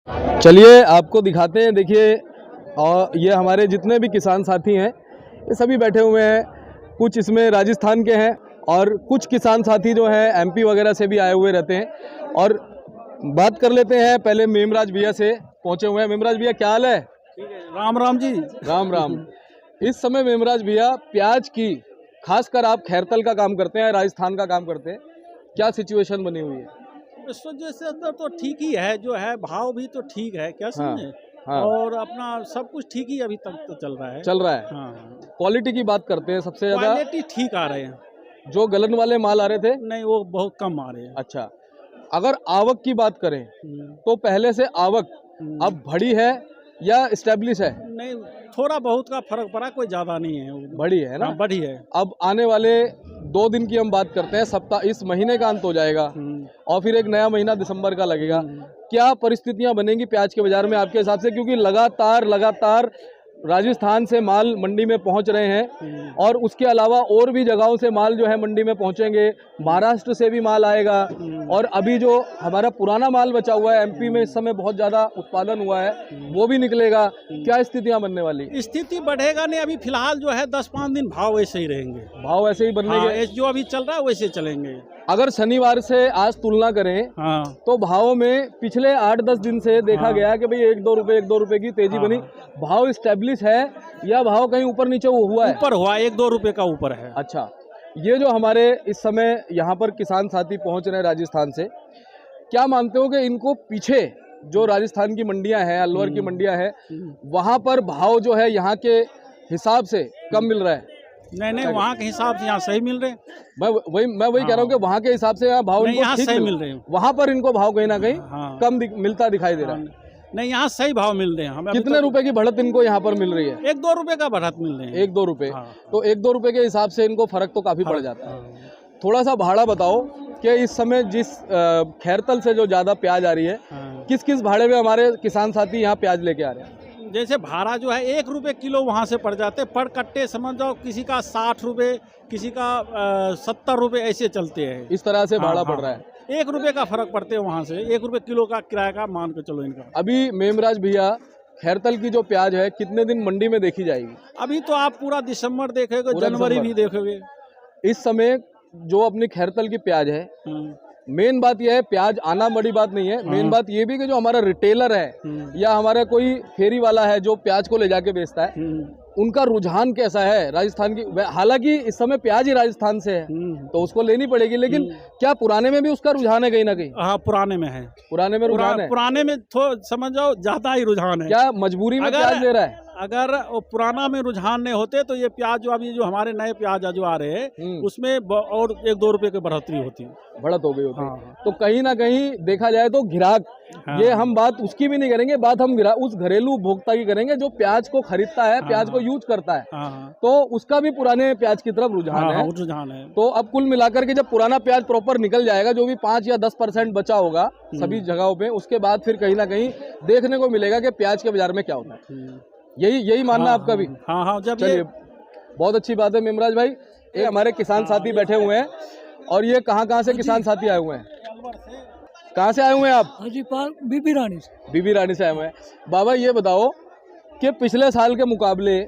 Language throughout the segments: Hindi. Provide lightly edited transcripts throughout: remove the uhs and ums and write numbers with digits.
चलिए आपको दिखाते हैं। देखिए, और ये हमारे जितने भी किसान साथी हैं ये सभी बैठे हुए हैं। कुछ इसमें राजस्थान के हैं और कुछ किसान साथी जो हैं एमपी वगैरह से भी आए हुए रहते हैं। और बात कर लेते हैं पहले मेमराज भैया से, पहुंचे हुए हैं। मेमराज भैया क्या हाल है? राम राम जी। राम राम। इस समय मेमराज भैया प्याज की, खासकर आप खैरतल का काम करते हैं, राजस्थान का काम करते हैं, क्या सिचुएशन बनी हुई है? इस वजह से तो ठीक ही है, जो है भाव भी तो ठीक है, क्या समझे। हाँ। और अपना सब कुछ ठीक ही अभी तक तो चल रहा है। चल रहा है। हाँ, क्वालिटी की बात करते हैं, सबसे ज्यादा क्वालिटी ठीक आ रहे हैं। जो गलन वाले माल आ रहे थे, नहीं, वो बहुत कम आ रहे हैं। अच्छा। अगर आवक की बात करें हम्म, तो पहले से आवक हम्म। अब बढ़ी है या स्टेब्लिश है? नहीं, थोड़ा बहुत का फर्क पड़ा, कोई ज्यादा नहीं है। बढ़ी है ना? हाँ, बढ़ी है। अब आने वाले 2 दिन की हम बात करते हैं, सप्ताह, इस महीने का अंत हो जाएगा और फिर एक नया महीना दिसंबर का लगेगा। क्या परिस्थितियां बनेंगी प्याज के बाजार में आपके हिसाब से? क्योंकि लगातार राजस्थान से माल मंडी में पहुंच रहे हैं और उसके अलावा और भी जगहों से माल जो है मंडी में पहुंचेंगे। महाराष्ट्र से भी माल आएगा और अभी जो हमारा पुराना माल बचा हुआ है एमपी में, इस समय बहुत ज्यादा उत्पादन हुआ है, वो भी निकलेगा। क्या स्थितियां बनने वाली? स्थिति बढ़ेगा नहीं, अभी फिलहाल जो है 10-5 दिन भाव वैसे ही रहेंगे। भाव ऐसे ही बनने हाँ, के? जो अभी चल रहा है वैसे चलेंगे। अगर शनिवार से आज तुलना करें हाँ, तो भाव में पिछले 8-10 दिन से देखा हाँ। गया कि भाई 1-2 रुपए की तेजी हाँ, बनी। भाव स्टेब्लिश है या भाव कहीं ऊपर नीचे हुआ है? ऊपर हुआ, 1-2 रुपए का ऊपर है। अच्छा। ये जो हमारे इस समय यहाँ पर किसान साथी पहुंच रहे हैं राजस्थान से, क्या मानते हो कि इनको पीछे जो राजस्थान की मंडियां हैं, अलवर की मंडियां हैं, वहां पर भाव जो है यहाँ के हिसाब से कम मिल रहा है? नहीं, वहाँ के हिसाब से यहाँ सही मिल रहे हैं। मैं वही कह रहा हूँ कि वहाँ के हिसाब से यहाँ भाव नहीं, इनको यहाँ ठीक सही मिल रहे हैं। वहाँ पर इनको भाव कहीं ना कहीं हाँ। कम मिलता दिखाई दे रहा है। नहीं, यहाँ सही भाव मिल रहे हैं हमें। कितने रुपए की बढ़त इनको यहाँ पर मिल रही है? 1-2 रुपए का बढ़त मिल रहे हैं। 1-2 रुपए। हाँ। तो 1-2 रुपए के हिसाब से इनको फर्क तो काफी पड़ जाता है। हाँ। थोड़ा सा भाड़ा बताओ कि इस समय जिस खैरतल से जो ज्यादा प्याज आ रही है, हाँ। किस किस भाड़े में हमारे किसान साथी यहाँ प्याज लेके आ रहे हैं? जैसे भाड़ा जो है 1 रुपए किलो वहाँ से पड़ जाते, पर कट्टे समझ जाओ, किसी का 60 रुपए, किसी का 70 रुपए, ऐसे चलते हैं। इस तरह से भाड़ा हाँ, पड़ रहा है। 1 रुपए का फर्क पड़ते हैं वहाँ से। 1 रुपए किलो का किराया का मान के चलो इनका। अभी मेमराज भैया, खैरतल की जो प्याज है कितने दिन मंडी में देखी जाएगी? अभी तो आप पूरा दिसंबर देखोगे, पूरा जनवरी दिसंबर। भी देखोगे। इस समय जो अपनी खैरतल की प्याज है, हम्म, मेन बात यह है, प्याज आना बड़ी बात नहीं है, मेन बात ये भी कि जो हमारा रिटेलर है या हमारा कोई फेरी वाला है जो प्याज को ले जाके बेचता है, उनका रुझान कैसा है राजस्थान की? हालांकि इस समय प्याज ही राजस्थान से है तो उसको लेनी पड़ेगी, लेकिन क्या पुराने में भी उसका रुझान है कहीं ना कहीं? हाँ, पुराने में है। पुराने में रुझान है? पुराने में समझ जाओ ज्यादा ही रुझान है। क्या मजबूरी में प्याज ले रहा है? अगर वो पुराना में रुझान नहीं होते तो ये प्याज जो अभी जो हमारे नए प्याज जो आ रहे हैं उसमें और 1-2 रुपए की बढ़ोतरी होती, बढ़त हो गई होती। हाँ। तो कहीं ना कहीं देखा जाए तो ग्राहक, हाँ। ये हम बात उसकी भी नहीं करेंगे, बात हम उस घरेलू उपभोक्ता की करेंगे जो प्याज को खरीदता है, प्याज को यूज करता है, हाँ। तो उसका भी पुराने प्याज की तरफ रुझान है। रुझान है। तो अब कुल मिलाकर के जब पुराना प्याज प्रॉपर निकल जाएगा, जो भी 5 या 10% बचा होगा सभी जगहों पे, उसके बाद फिर कहीं ना कहीं देखने को मिलेगा कि प्याज के बाजार में क्या होता है। यही मानना आपका भी? हाँ, जब चलिए, बहुत अच्छी बात है मेमराज भाई। ये हमारे किसान साथी बैठे हुए हैं और ये कहाँ से किसान साथी आए हुए हैं? कहाँ से आए हुए हैं आप? बीबी रानी से। बीबी रानी से आए हुए हैं। बाबा ये बताओ कि पिछले साल के मुकाबले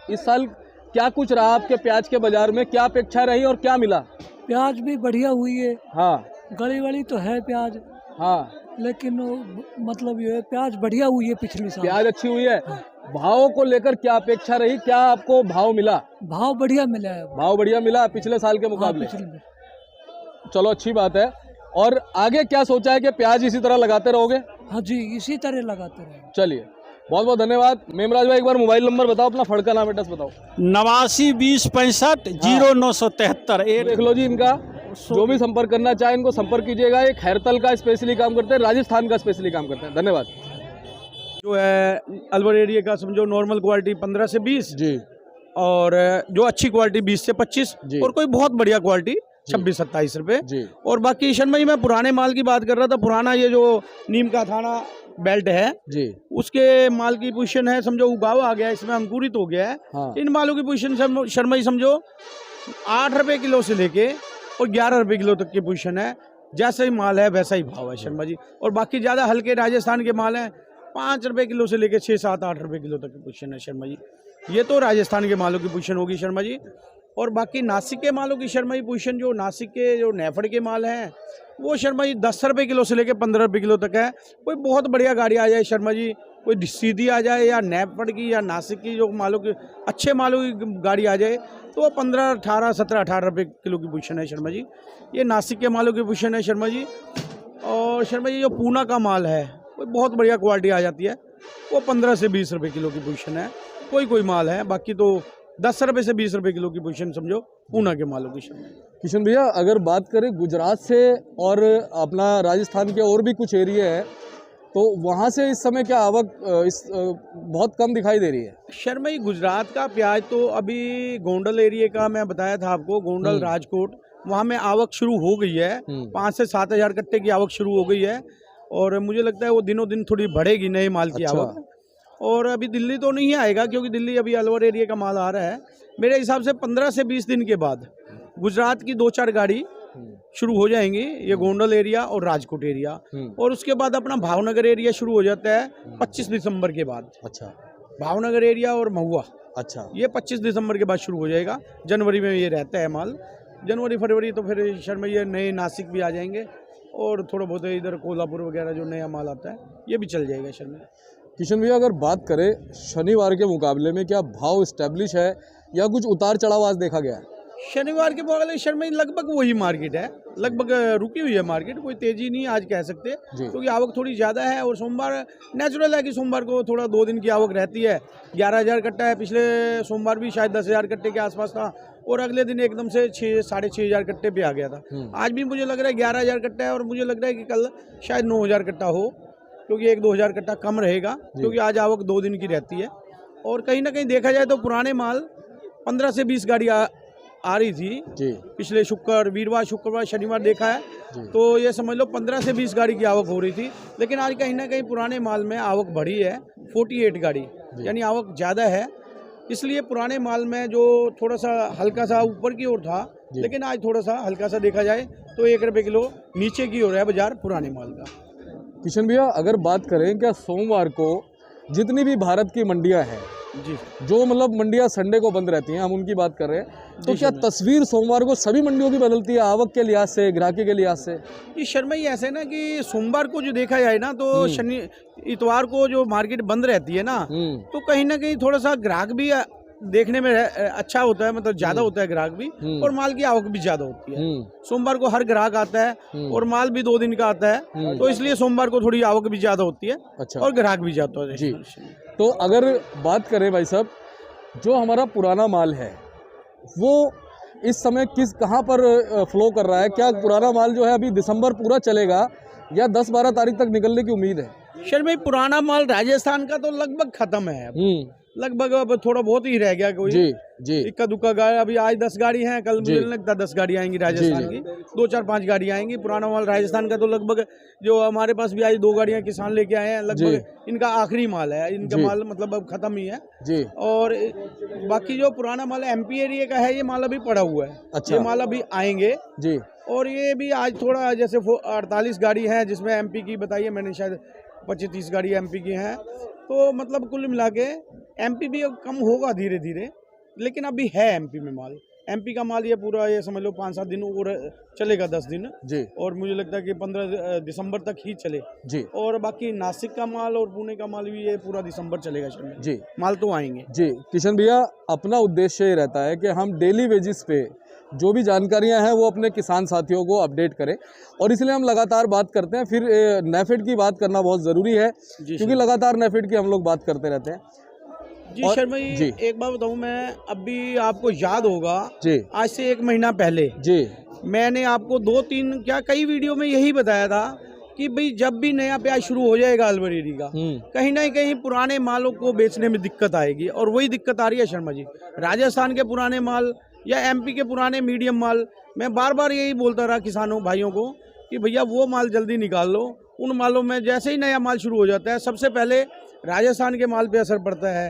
इस साल क्या कुछ रहा आपके प्याज के बाजार में? क्या अपेक्षा रही और क्या मिला? प्याज भी बढ़िया हुई है। हाँ, गली वाली तो है प्याज, हाँ, लेकिन मतलब ये है, प्याज बढ़िया हुई है पिछले साल। प्याज अच्छी हुई है। भाव को लेकर क्या अपेक्षा रही? क्या आपको भाव मिला? भाव बढ़िया मिला है। भाव बढ़िया मिला पिछले साल के मुकाबले? चलो, अच्छी बात है। और आगे क्या सोचा है कि प्याज इसी तरह लगाते रहोगे? हाँ जी, इसी तरह लगाते रहे। चलिए, बहुत बहुत धन्यवाद। मेमराज भाई एक बार मोबाइल नंबर बताओ, अपना फड़का नाम एड्रेस बताओ। 89 20 65 0973। देख लो जी, इनका जो भी संपर्क करना चाहे इनको संपर्क कीजिएगा। ये खैरतल का स्पेशली काम करते हैं, राजस्थान का स्पेशली काम करते हैं। धन्यवाद। जो है अलवर एरिया का समझो नॉर्मल क्वालिटी 15 से 20 जी, और जो अच्छी क्वालिटी 20 से 25 जी। और कोई बहुत बढ़िया क्वालिटी 26-27 रुपए जी। और बाकी शर्मा मैं पुराने माल की बात कर रहा था। पुराना ये जो नीम का थाना बेल्ट है जी, उसके माल की पोजीशन है, समझो उगाव आ गया, इसमें अंकुरित हो गया है। हाँ। इन मालों की पोजीशन शर्मा समझो 8 रुपए किलो से लेके और 11 रुपए किलो तक की पोजीशन है। जैसा ही माल है वैसा ही भाव है शर्मा जी। और बाकी ज़्यादा हल्के राजस्थान के माल हैं 5 रुपये किलो से लेकर 6, 7, 8 रुपये किलो तक की पोजीशन है शर्मा जी। ये तो राजस्थान के मालों की पोजीशन होगी शर्मा जी। और बाकी नासिक के मालों की शर्मा जी पोजीशन, जो नासिक के जो नेफड़ के माल हैं वो शर्मा जी 10 रुपये किलो से लेकर 15 रुपये किलो तक है। कोई बहुत बढ़िया गाड़ी आ जाए शर्मा जी, कोई सीधी आ जाए या नेफड़ की या नासिक की जो मालों की अच्छे मालों की गाड़ी आ जाए तो 15, 18, 17, 18 रुपये किलो की पोजीशन है शर्मा जी। ये नासिक के मालों की पोजीशन है शर्मा जी। और शर्मा जी जो पूना का माल है कोई बहुत बढ़िया क्वालिटी आ जाती है, वो 15 से 20 रुपये किलो की पोजीशन है। कोई माल है, बाकी तो 10 रुपये से 20 रुपये किलो की पोजीशन समझो पूना के मालों की। किशन भैया, अगर बात करें गुजरात से और अपना राजस्थान के और भी कुछ एरिया है तो वहाँ से इस समय क्या आवक बहुत कम दिखाई दे रही है? शर्मा जी गुजरात का प्याज तो अभी गोंडल एरिया का मैं बताया था आपको, गोंडल राजकोट वहाँ में आवक शुरू हो गई है। 5 से 7 हज़ार कट्टे की आवक शुरू हो गई है और मुझे लगता है वो दिनों दिन थोड़ी बढ़ेगी नए माल की आवक। और अभी दिल्ली तो नहीं आएगा क्योंकि दिल्ली अभी अलवर एरिया का माल आ रहा है। मेरे हिसाब से 15 से 20 दिन के बाद गुजरात की 2-4 गाड़ी शुरू हो जाएंगी, ये गोंडल एरिया और राजकोट एरिया। और उसके बाद अपना भावनगर एरिया शुरू हो जाता है 25 दिसंबर के बाद। अच्छा, भावनगर एरिया और महुआ, अच्छा, ये 25 दिसंबर के बाद शुरू हो जाएगा। जनवरी में ये रहता है माल, जनवरी फरवरी तो फिर शर्मा ये नए नासिक भी आ जाएंगे और थोड़ा बहुत इधर कोल्हापुर वगैरह जो नया माल आता है ये भी चल जाएगा शर्मा। किशन भैया, अगर बात करें शनिवार के मुकाबले में क्या भाव इस्टेब्लिश है या कुछ उतार चढ़ाव आज देखा गया है? शनिवार के मुकाबले शर्मा लगभग वही मार्केट है, लगभग रुकी हुई है मार्केट, कोई तेजी नहीं आज कह सकते क्योंकि आवक थोड़ी ज़्यादा है। और सोमवार नेचुरल है कि सोमवार को थोड़ा 2 दिन की आवक रहती है। 11,000 कट्टा है, पिछले सोमवार भी शायद 10,000 कट्टे के आसपास था और अगले दिन एकदम से 6, 6,500 कट्टे पे आ गया था। आज भी मुझे लग रहा है 11,000 कट्टा है और मुझे लग रहा है कि कल शायद 9,000 कट्टा हो क्योंकि 1-2 हज़ार कट्टा कम रहेगा क्योंकि आज आवक 2 दिन की रहती है। और कहीं ना कहीं देखा जाए तो पुराने माल 15 से 20 गाड़ी आ रही थी पिछले वीरवार, शुक्रवार, शनिवार देखा है तो ये समझ लो 15 से 20 गाड़ी की आवक हो रही थी। लेकिन आज कहीं ना कहीं पुराने माल में आवक बढ़ी है 48 गाड़ी, यानी आवक ज़्यादा है। इसलिए पुराने माल में जो थोड़ा सा हल्का सा ऊपर की ओर था, लेकिन आज थोड़ा सा हल्का सा देखा जाए तो 1 रुपये किलो नीचे की ओर है बाजार पुराने माल का। किशन भैया, अगर बात करें क्या सोमवार को जितनी भी भारत की मंडियां हैं जी, जो मतलब मंडियां संडे को बंद रहती हैं, हम उनकी बात कर रहे हैं, तो क्या तस्वीर सोमवार को सभी मंडियों की बदलती है आवक के लिहाज से, ग्राहकी के लिहाज से? ये शर्मा ही ऐसे ना कि सोमवार को जो देखा जाए ना तो इतवार को जो मार्केट बंद रहती है ना तो कहीं ना कहीं थोड़ा सा ग्राहक भी देखने में अच्छा होता है, मतलब ज्यादा होता है ग्राहक भी और माल की आवक भी ज्यादा होती है। सोमवार को हर ग्राहक आता है और माल भी 2 दिन का आता है तो इसलिए सोमवार को थोड़ी आवक भी ज्यादा होती है। अच्छा। और ग्राहक भी ज्यादा होता है जी। तो अगर बात करें भाई साहब, जो हमारा पुराना माल है वो इस समय कहाँ पर फ्लो कर रहा है? क्या पुराना माल जो है अभी दिसंबर पूरा चलेगा या 10-12 तारीख तक निकलने की उम्मीद है? शर्मा पुराना माल राजस्थान का तो लगभग खत्म है, लगभग अब थोड़ा बहुत ही रह गया कोई जी इक्का दुक्का गाड़ी। अभी आज 10 गाड़ी हैं, कल मुझे लगता है 10 गाड़ी आएंगी राजस्थान की, 2-4-5 गाड़ी आएंगी। पुराना माल राजस्थान का तो लगभग जो हमारे पास भी आज 2 गाड़ियां किसान लेके आए हैं, लगभग इनका आखिरी माल है, इनका माल मतलब अब खत्म ही है जी। और बाकी जो पुराना माल एमपी एरिया का है ये माल अभी पड़ा हुआ है। अच्छा। ये माल अभी आएंगे जी। और ये भी आज थोड़ा जैसे 48 गाड़ी है जिसमें एमपी की बताइए मैंने, शायद 25-30 गाड़ी एमपी की हैं। तो मतलब कुल मिला के एमपी भी कम होगा धीरे धीरे, लेकिन अभी है एमपी में माल। एमपी का माल ये पूरा ये समझ लो 5-7 दिन और चलेगा, 10 दिन जी। और मुझे लगता है कि 15 दिसंबर तक ही चले जी। और बाकी नासिक का माल और पुणे का माल भी ये पूरा दिसंबर चलेगा जी। माल तो आएंगे जी। किशन भैया, अपना उद्देश्य ये रहता है कि हम डेली बेसिस पे जो भी जानकारियां हैं वो अपने किसान साथियों को अपडेट करें और इसलिए हम लगातार बात करते हैं। फिर नेफेड की बात करना बहुत ज़रूरी है क्योंकि लगातार नेफेड की हम लोग बात करते रहते हैं जी। शर्मा जी एक बात बताऊं मैं, अभी आपको याद होगा जी, आज से 1 महीना पहले जी मैंने आपको 2-3 क्या कई वीडियो में यही बताया था कि भाई जब भी नया प्याज शुरू हो जाएगा अलवरेरी का, कहीं ना कहीं पुराने मालों को बेचने में दिक्कत आएगी और वही दिक्कत आ रही है शर्मा जी। राजस्थान के पुराने माल या एमपी के पुराने मीडियम माल, मैं बार बार यही बोलता रहा किसानों भाइयों को कि भैया वो माल जल्दी निकाल लो। उन मालों में जैसे ही नया माल शुरू हो जाता है सबसे पहले राजस्थान के माल पे असर पड़ता है,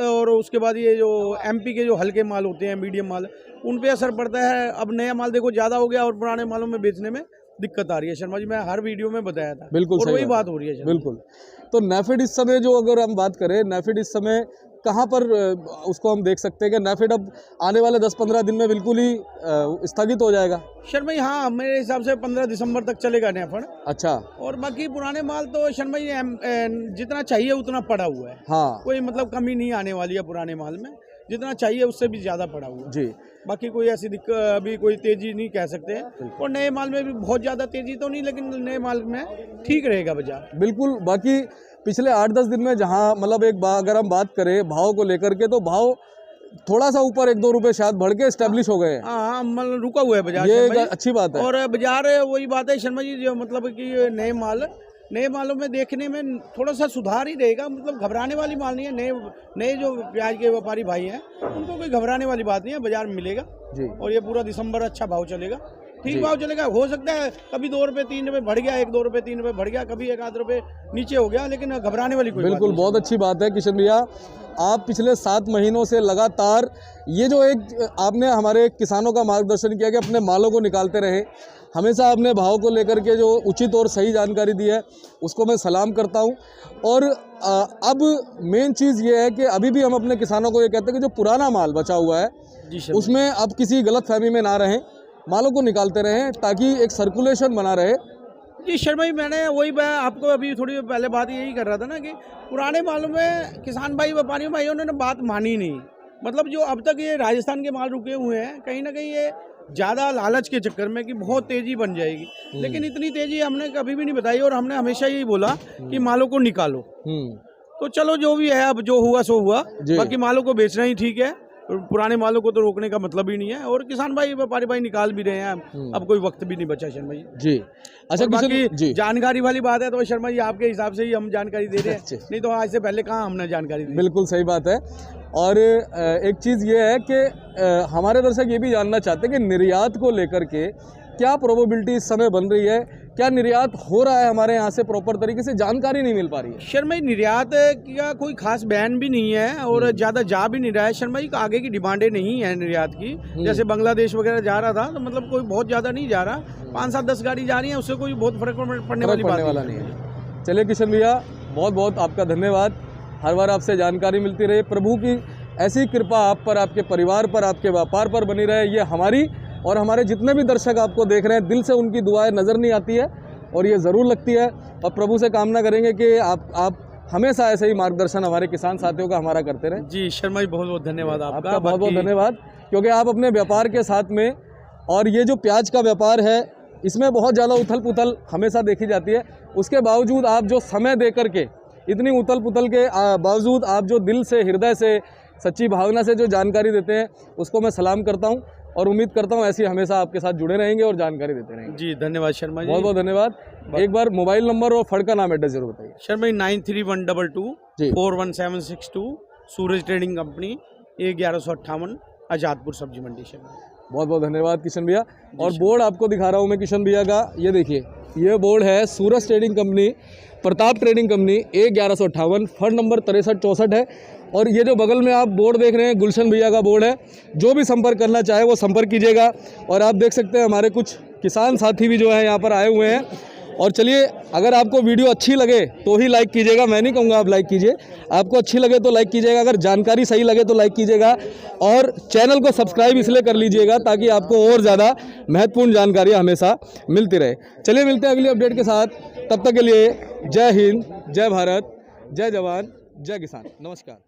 और उसके बाद ये जो एमपी के जो हल्के माल होते हैं मीडियम माल उन पे असर पड़ता है। अब नया माल देखो ज़्यादा हो गया और पुराने मालों में बेचने में दिक्कत आ रही है शर्मा जी। मैं हर वीडियो में बताया था, बिल्कुल और सही वही बात बात हो रही है शर्मा जी। बिल्कुल। तो नेफेड इस समय जो अगर हम बात करें, नेफेड इस समय कहाँ पर उसको हम देख सकते हैं कि नेफेड अब आने वाले 10-15 दिन में बिल्कुल ही स्थगित हो जाएगा? शर्मा जी हाँ, मेरे हिसाब से 15 दिसंबर तक चलेगा नेफेड। अच्छा। और बाकी पुराने माल तो शर्मा जी जितना चाहिए उतना पड़ा हुआ है। हाँ कोई मतलब कमी नहीं आने वाली है पुराने माल में, जितना चाहिए उससे भी ज़्यादा पड़ा हुआ है जी। बाकी कोई ऐसी दिक्कत, अभी कोई तेजी नहीं कह सकते हैं। और नए माल में भी बहुत ज़्यादा तेजी तो नहीं, लेकिन नए माल में ठीक रहेगा बाजार। बिल्कुल। बाकी पिछले 8-10 दिन में जहाँ मतलब अगर हम बात करें भाव को लेकर के, तो भाव थोड़ा सा ऊपर 1-2 रुपए शायद बढ़ के स्टैब्लिश हो गए हैं। हाँ, मतलब रुका हुआ है बाजार, ये शर्मा एक जी। अच्छी बात है। और बाजार वही बात है शर्मा जी, जो मतलब कि नए मालों में देखने में थोड़ा सा सुधार ही रहेगा। मतलब घबराने वाली माल नहीं है। नए जो प्याज के व्यापारी भाई हैं उनको कोई घबराने वाली बात नहीं है, बाजार में मिलेगा जी। और ये पूरा दिसंबर अच्छा भाव चलेगा, ठीक भाव चलेगा। हो सकता है कभी 2 रुपए 3 रुपए बढ़ गया, 1-2 रुपए 3 रुपए बढ़ गया, कभी 1-8 रुपए नीचे हो गया, लेकिन घबराने वाली कोई बिल्कुल, बात बहुत अच्छी बात है किशन भैया। आप पिछले 7 महीनों से लगातार ये जो एक आपने हमारे किसानों का मार्गदर्शन किया कि अपने मालों को निकालते रहे, हमेशा आपने भाव को लेकर के जो उचित और सही जानकारी दी है उसको मैं सलाम करता हूं। और अब मेन चीज़ ये है कि अभी भी हम अपने किसानों को ये कहते हैं कि जो पुराना माल बचा हुआ है जी उसमें अब किसी गलतफहमी में ना रहें, मालों को निकालते रहें ताकि एक सर्कुलेशन बना रहे। जी शर्मा जी, मैंने वही आपको अभी थोड़ी पहले बात यही कर रहा था ना कि पुराने मालों में किसान भाई व्यापारियों भाइयों ने बात मानी नहीं। मतलब जो अब तक ये राजस्थान के माल रुके हुए हैं, कहीं ना कहीं ये ज़्यादा लालच के चक्कर में कि बहुत तेज़ी बन जाएगी, लेकिन इतनी तेज़ी हमने कभी भी नहीं बताई। और हमने हमेशा यही बोला कि मालों को निकालो। तो चलो जो भी है, अब जो हुआ सो हुआ, बाकी मालों को बेचना ही ठीक है, पुराने मालों को तो रोकने का मतलब ही नहीं है। और किसान भाई व्यापारी भाई निकाल भी रहे हैं, अब कोई वक्त भी नहीं बचा शर्मा जी। जी अच्छा, बाकी जानकारी वाली बात है तो शर्मा जी आपके हिसाब से ही हम जानकारी दे रहे हैं, नहीं तो आज से पहले कहाँ हमने जानकारी दी। बिल्कुल सही बात है। और एक चीज़ ये है कि हमारे दर्शक ये भी जानना चाहते हैं कि निर्यात को लेकर के क्या प्रोबेबिलिटी इस समय बन रही है, क्या निर्यात हो रहा है हमारे यहाँ से प्रॉपर तरीके से? जानकारी नहीं मिल पा रही है शर्मा जी। निर्यात का कोई खास बैन भी नहीं है और ज़्यादा जा भी नहीं रहा है शर्मा जी। आगे की डिमांडें नहीं है निर्यात की, जैसे बांग्लादेश वगैरह जा रहा था तो मतलब कोई बहुत ज़्यादा नहीं जा रहा, 5-7-10 गाड़ी जा रही है, उससे कोई बहुत फर्क पड़ने वाली बात नहीं है। चलिए किशन भैया, बहुत बहुत आपका धन्यवाद। हर बार आपसे जानकारी मिलती रहे। प्रभु की ऐसी कृपा आप पर, आपके परिवार पर, आपके व्यापार पर बनी रहे। ये हमारी और हमारे जितने भी दर्शक आपको देख रहे हैं, दिल से उनकी दुआएं नज़र नहीं आती है और ये ज़रूर लगती है। और प्रभु से कामना करेंगे कि आप हमेशा ऐसे ही मार्गदर्शन हमारे किसान साथियों का हमारा करते रहें। जी शर्मा जी, बहुत बहुत धन्यवाद आपका बहुत बहुत धन्यवाद, क्योंकि आप अपने व्यापार के साथ में, और ये जो प्याज का व्यापार है इसमें बहुत ज़्यादा उथल पुथल हमेशा देखी जाती है, उसके बावजूद आप जो समय दे करके, इतनी उथल पुथल के बावजूद आप जो दिल से, हृदय से, सच्ची भावना से जो जानकारी देते हैं उसको मैं सलाम करता हूं और उम्मीद करता हूं ऐसे हमेशा आपके साथ जुड़े रहेंगे और जानकारी देते रहेंगे। जी धन्यवाद शर्मा जी, बहुत बहुत धन्यवाद। एक बार मोबाइल नंबर और फड़ का नाम एड्रेस जरूर बताइए। शर्मा जी 9312 41762, सूरज ट्रेडिंग कंपनी, 1158 आज़ादपुर सब्जी मंडी शर्मा। बहुत बहुत धन्यवाद किशन भैया। और बोर्ड आपको दिखा रहा हूँ मैं किशन भैया का, ये देखिए, ये बोर्ड है Suraj trading company, Pratap trading company, 1158, fund number 6364 है। और ये जो बगल में आप बोर्ड देख रहे हैं गुलशन भैया का बोर्ड है। जो भी संपर्क करना चाहे वो संपर्क कीजिएगा। और आप देख सकते हैं हमारे कुछ किसान साथी भी जो है यहाँ पर आए हुए हैं। और चलिए, अगर आपको वीडियो अच्छी लगे तो ही लाइक कीजिएगा, मैं नहीं कहूँगा आप लाइक कीजिए, आपको अच्छी लगे तो लाइक कीजिएगा, अगर जानकारी सही लगे तो लाइक कीजिएगा। और चैनल को सब्सक्राइब इसलिए कर लीजिएगा ताकि आपको और ज़्यादा महत्वपूर्ण जानकारी हमेशा मिलती रहे। चलिए मिलते हैं अगली अपडेट के साथ, तब तक के लिए जय हिंद, जय भारत, जय जवान, जय किसान, नमस्कार।